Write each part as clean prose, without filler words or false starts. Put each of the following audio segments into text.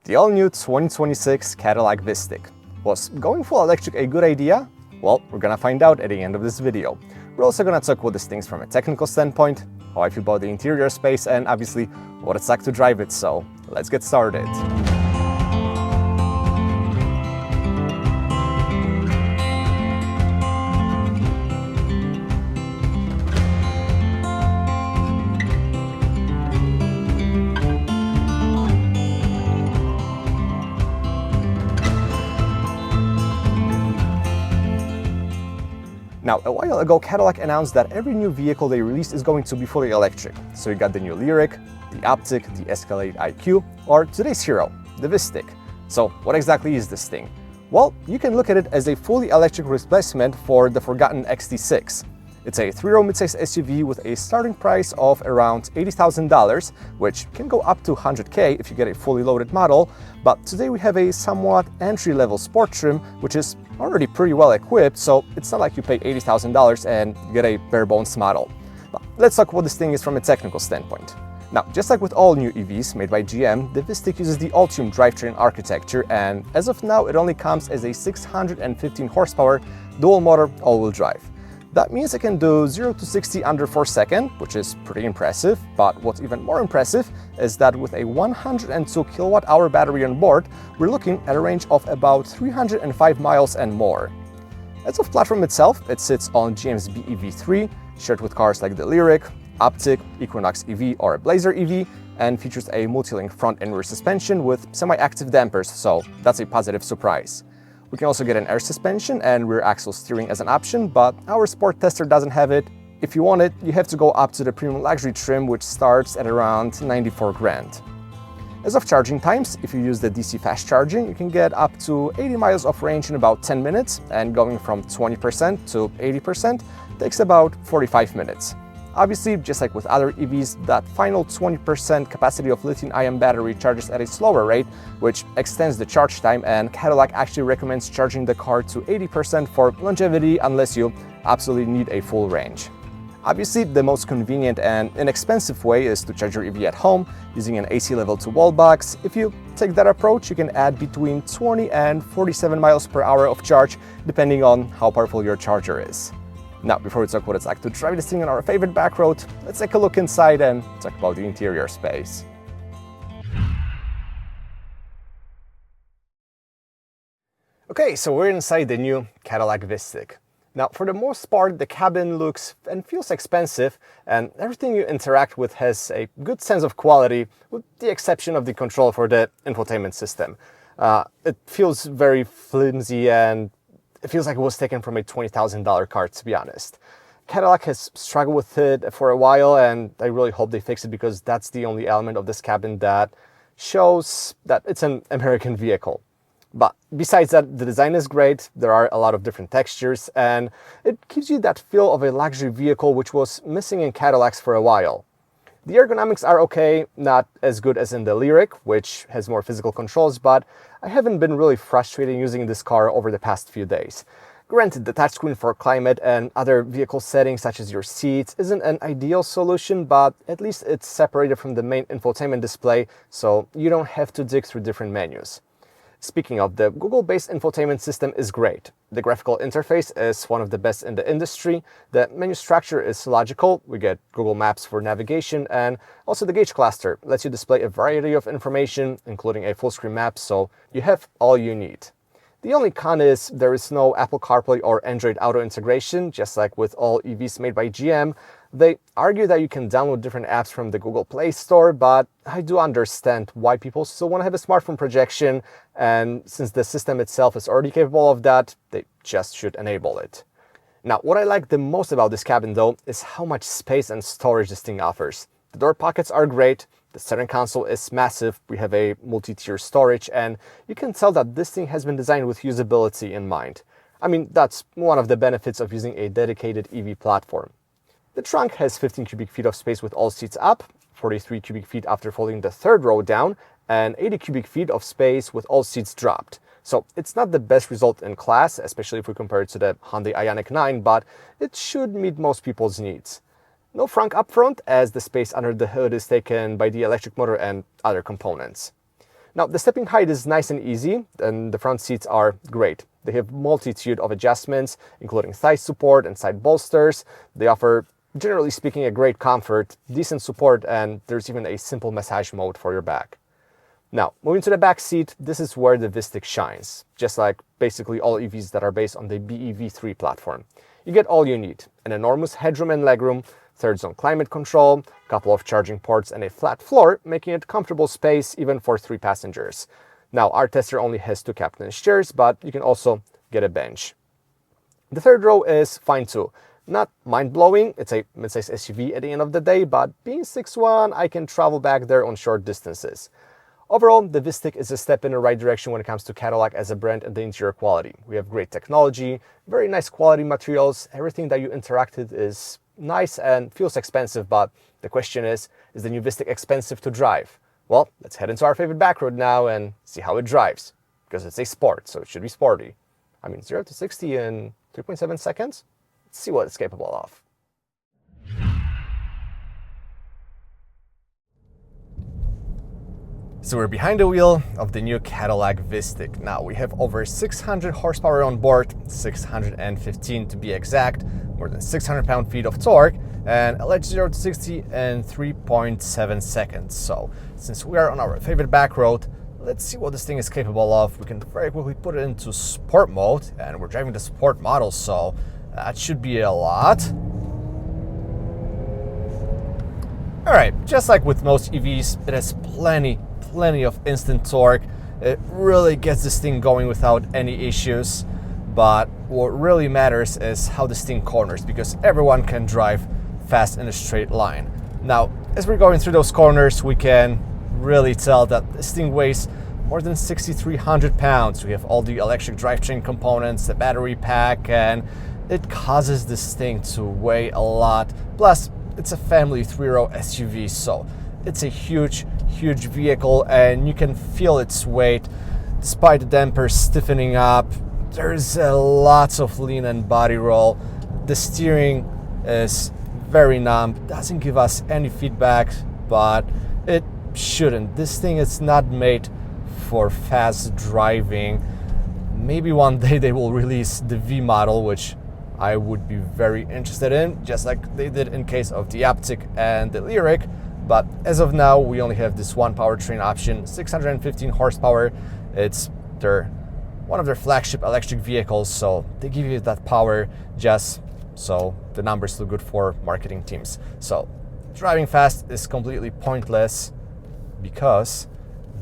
The all-new 2026 Cadillac VISTIQ. Was going full electric a good idea? Well, we're gonna find out at the end of this video. We're also gonna talk what this thing's from a technical standpoint, how I feel about the interior space, and obviously what it's like to drive it, so let's get started. Now, a while ago, Cadillac announced that every new vehicle they release is going to be fully electric. So you got the new LYRIQ, the OPTIQ, the Escalade IQ, or today's hero, the VISTIQ. So what exactly is this thing? Well, you can look at it as a fully electric replacement for the forgotten XT6. It's a 3-row midsize SUV with a starting price of around $80,000, which can go up to $100K if you get a fully loaded model, but today we have a somewhat entry-level sport trim, which is already pretty well equipped, so it's not like you pay $80,000 and get a bare-bones model. But let's talk what this thing is from a technical standpoint. Now, just like with all new EVs made by GM, the VISTIQ uses the Ultium drivetrain architecture, and as of now it only comes as a 615 horsepower dual-motor all-wheel drive. That means it can do 0 to 60 under 4 seconds, which is pretty impressive, but what's even more impressive is that with a 102 kilowatt-hour battery on board, we're looking at a range of about 305 miles and more. As of platform itself, it sits on GM's BEV3, shared with cars like the LYRIQ, OPTIQ, Equinox EV or Blazer EV, and features a multi-link front and rear suspension with semi-active dampers, so that's a positive surprise. We can also get an air suspension and rear axle steering as an option, but our sport tester doesn't have it. If you want it, you have to go up to the premium luxury trim, which starts at around 94 grand. As of charging times, if you use the DC fast charging, you can get up to 80 miles of range in about 10 minutes, and going from 20% to 80% takes about 45 minutes. Obviously, just like with other EVs, that final 20% capacity of lithium-ion battery charges at a slower rate, which extends the charge time, and Cadillac actually recommends charging the car to 80% for longevity unless you absolutely need a full range. Obviously, the most convenient and inexpensive way is to charge your EV at home using an AC level to wall box. If you take that approach, you can add between 20 and 47 miles per hour of charge, depending on how powerful your charger is. Now, before we talk what it's like to drive this thing on our favorite back road, let's take a look inside and talk about the interior space. Okay, so we're inside the new Cadillac VISTIQ. Now, for the most part, the cabin looks and feels expensive, and everything you interact with has a good sense of quality, with the exception of the control for the infotainment system. It feels very flimsy, and it feels like it was taken from a $20,000 car, to be honest. Cadillac has struggled with it for a while, and I really hope they fix it because that's the only element of this cabin that shows that it's an American vehicle. But besides that, the design is great, there are a lot of different textures, and it gives you that feel of a luxury vehicle which was missing in Cadillacs for a while. The ergonomics are okay, not as good as in the LYRIQ, which has more physical controls, but I haven't been really frustrated using this car over the past few days. Granted, the touchscreen for climate and other vehicle settings such as your seats isn't an ideal solution, but at least it's separated from the main infotainment display, so you don't have to dig through different menus. Speaking of, the Google-based infotainment system is great. The graphical interface is one of the best in the industry. The menu structure is logical. We get Google Maps for navigation, and also the gauge cluster lets you display a variety of information, including a full-screen map, so you have all you need. The only con is there is no Apple CarPlay or Android Auto integration, just like with all EVs made by GM. They argue that you can download different apps from the Google Play Store, but I do understand why people still want to have a smartphone projection, and since the system itself is already capable of that, they just should enable it. Now, what I like the most about this cabin though is how much space and storage this thing offers. The door pockets are great, the center console is massive, we have a multi-tier storage, and you can tell that this thing has been designed with usability in mind. I mean, that's one of the benefits of using a dedicated EV platform. The trunk has 15 cubic feet of space with all seats up, 43 cubic feet after folding the third row down, and 80 cubic feet of space with all seats dropped. So it's not the best result in class, especially if we compare it to the Hyundai Ioniq 9, but it should meet most people's needs. No frunk up front, as the space under the hood is taken by the electric motor and other components. Now, the stepping height is nice and easy, and the front seats are great. They have multitude of adjustments, including thigh support and side bolsters. They offer, generally speaking, a great comfort, decent support, and there's even a simple massage mode for your back. Now, moving to the back seat, this is where the VISTIQ shines, just like basically all EVs that are based on the BEV3 platform. You get all you need: an enormous headroom and legroom, third zone climate control, a couple of charging ports, and a flat floor, making it comfortable space even for 3 passengers. Now, our tester only has 2 captain's chairs, but you can also get a bench. The third row is fine too. Not mind-blowing, it's a mid-size SUV at the end of the day, but being 6'1", I can travel back there on short distances. Overall, the VISTIQ is a step in the right direction when it comes to Cadillac as a brand and the interior quality. We have great technology, very nice quality materials, everything that you interacted is nice and feels expensive, but the question is the new VISTIQ expensive to drive? Well, let's head into our favorite back road now and see how it drives, because it's a sport, so it should be sporty. I mean, 0 to 60 in 3.7 seconds? Let's see what it's capable of. So we're behind the wheel of the new Cadillac VISTIQ. Now we have over 600 horsepower on board, 615 to be exact, more than 600 pound-feet of torque, and a alleged 0 to 60 in 3.7 seconds. So since we are on our favorite back road, let's see what this thing is capable of. We can very quickly put it into sport mode, and we're driving the sport model, so that should be a lot. All right, just like with most EVs, it has plenty of instant torque. It really gets this thing going without any issues, but what really matters is how this thing corners, because everyone can drive fast in a straight line. Now, as we're going through those corners, we can really tell that this thing weighs more than 6,300 pounds. We have all the electric drivetrain components, the battery pack, and it causes this thing to weigh a lot. Plus, it's a family 3-row SUV, so it's a huge vehicle, and you can feel its weight despite the dampers stiffening up. There's lots of lean and body roll. The steering is very numb, doesn't give us any feedback, but it shouldn't. This thing is not made for fast driving. Maybe one day they will release the V model, which I would be very interested in, just like they did in case of the OPTIQ and the LYRIQ. But as of now, we only have this one powertrain option, 615 horsepower. It's one of their flagship electric vehicles, so they give you that power just so the numbers look good for marketing teams. So driving fast is completely pointless, because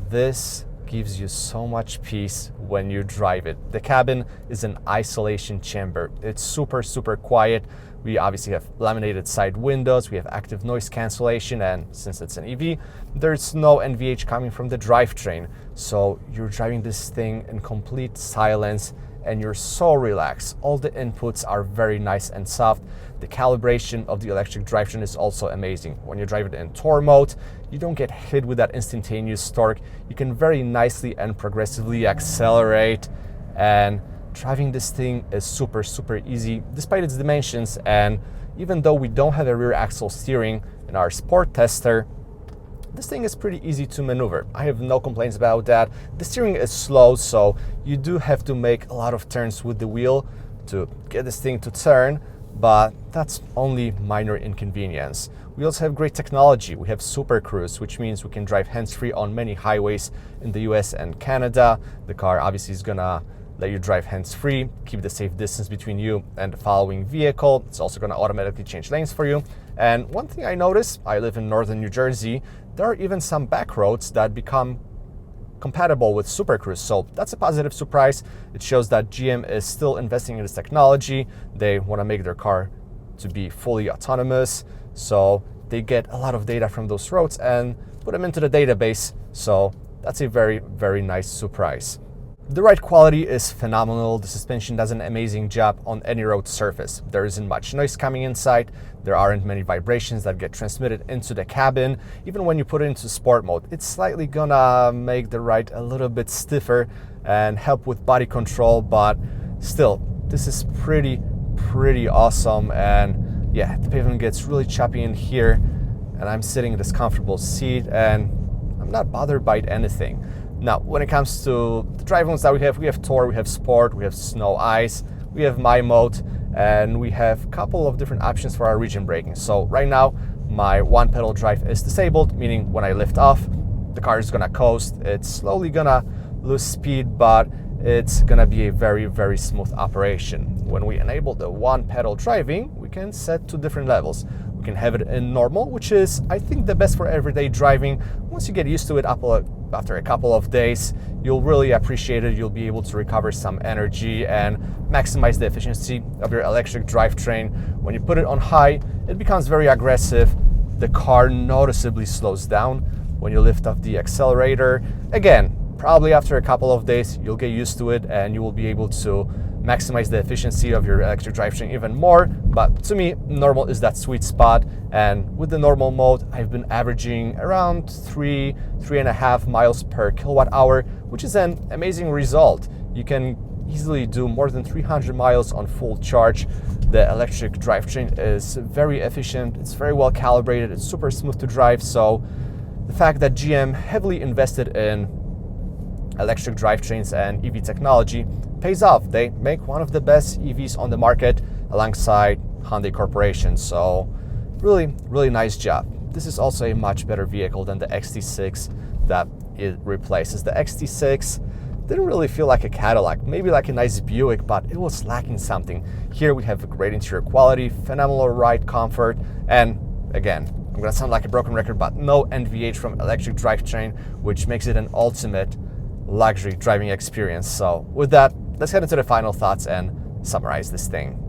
this gives you so much peace when you drive it. The cabin is an isolation chamber. It's super quiet. We obviously have laminated side windows, we have active noise cancellation, and since it's an EV, there's no NVH coming from the drivetrain. So you're driving this thing in complete silence and you're so relaxed. All the inputs are very nice and soft. The calibration of the electric drivetrain is also amazing. When you drive it in tour mode, you don't get hit with that instantaneous torque. You can very nicely and progressively accelerate, and driving this thing is super easy despite its dimensions. And even though we don't have a rear axle steering in our sport tester, this thing is pretty easy to maneuver. I have no complaints about that. The steering is slow, so you do have to make a lot of turns with the wheel to get this thing to turn, but that's only minor inconvenience. We also have great technology. We have Super Cruise, which means we can drive hands-free on many highways in the US and Canada. The car obviously is gonna let you drive hands-free, keep the safe distance between you and the following vehicle. It's also gonna automatically change lanes for you. And one thing I noticed, I live in northern New Jersey, there are even some back roads that become compatible with Super Cruise, so that's a positive surprise. It shows that GM is still investing in this technology. They want to make their car to be fully autonomous, so they get a lot of data from those roads and put them into the database, so that's a very nice surprise. The ride quality is phenomenal. The suspension does an amazing job on any road surface. There isn't much noise coming inside. There aren't many vibrations that get transmitted into the cabin. Even when you put it into sport mode, it's slightly gonna make the ride a little bit stiffer and help with body control, but still, this is pretty awesome. And yeah, the pavement gets really choppy in here, and I'm sitting in this comfortable seat and I'm not bothered by anything. Now, when it comes to the drive modes that we have Tour, we have Sport, we have Snow Ice, we have My Mode, and we have a couple of different options for our region braking. So right now, my one pedal drive is disabled, meaning when I lift off, the car is gonna coast. It's slowly gonna lose speed, but it's gonna be a very, very smooth operation. When we enable the one pedal driving, we can set two different levels. We can have it in normal, which is, I think, the best for everyday driving. Once you get used to it after a couple of days, you'll really appreciate it. You'll be able to recover some energy and maximize the efficiency of your electric drivetrain. When you put it on high, it becomes very aggressive. The car noticeably slows down when you lift off the accelerator. Again, probably after a couple of days, you'll get used to it and you will be able to maximize the efficiency of your electric drivetrain even more. But to me, normal is that sweet spot. And with the normal mode, I've been averaging around 3.5 miles per kilowatt hour, which is an amazing result. You can easily do more than 300 miles on full charge. The electric drivetrain is very efficient. It's very well calibrated. It's super smooth to drive. So the fact that GM heavily invested in electric drivetrains and EV technology pays off. They make one of the best EVs on the market alongside Hyundai Corporation. So really, really nice job. This is also a much better vehicle than the XT6 that it replaces. The XT6 didn't really feel like a Cadillac, maybe like a nice Buick, but it was lacking something. Here we have great interior quality, phenomenal ride comfort, and again, I'm gonna sound like a broken record, but no NVH from electric drivetrain, which makes it an ultimate luxury driving experience. So with that, let's head into the final thoughts and summarize this thing.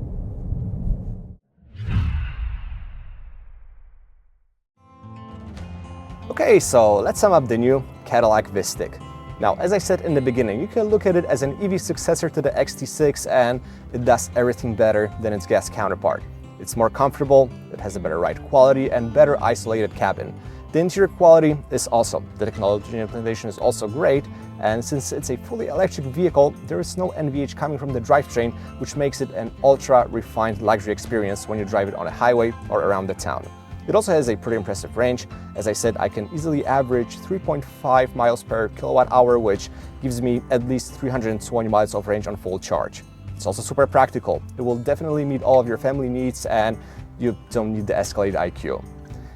Okay, so let's sum up the new Cadillac VISTIQ. Now, as I said in the beginning, you can look at it as an EV successor to the XT6, and it does everything better than its gas counterpart. It's more comfortable, it has a better ride quality and better isolated cabin. The interior quality is awesome. The technology implementation is also great, and since it's a fully electric vehicle, there is no NVH coming from the drivetrain, which makes it an ultra-refined luxury experience when you drive it on a highway or around the town. It also has a pretty impressive range. As I said, I can easily average 3.5 miles per kilowatt hour, which gives me at least 320 miles of range on full charge. It's also super practical. It will definitely meet all of your family needs, and you don't need the Escalade IQ.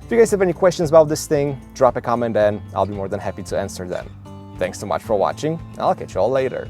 If you guys have any questions about this thing, drop a comment and I'll be more than happy to answer them. Thanks so much for watching, and I'll catch you all later.